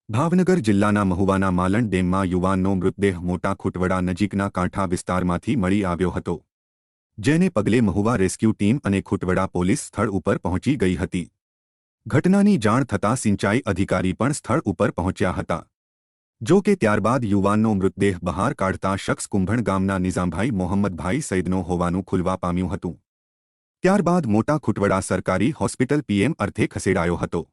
ભાવનગર જિલ્લાના મહુવાના માલણ ડેમમાં યુવાનનો મૃતદેહ મોટા ખુટવડા નજીકના કાંઠા વિસ્તારમાંથી મળી આવ્યો હતો, જેને પગલે મહુવા રેસ્ક્યુ ટીમ અને ખુટવડા પોલીસ સ્થળ ઉપર પહોંચી ગઈ હતી। ઘટનાની જાણ થતાં સિંચાઈ અધિકારી પણ સ્થળ ઉપર પહોંચ્યા હતા। જો કે ત્યારબાદ યુવાનનો મૃતદેહ બહાર કાઢતા શખ્સ કુંભણ ગામના નિઝામભાઈ મોહમ્મદભાઈ સૈદનો હોવાનું ખુલવા પામ્યું હતું। ત્યારબાદ મોટા ખુટવડા સરકારી હોસ્પિટલ પીએમ અર્થે ખસેડાયો હતો।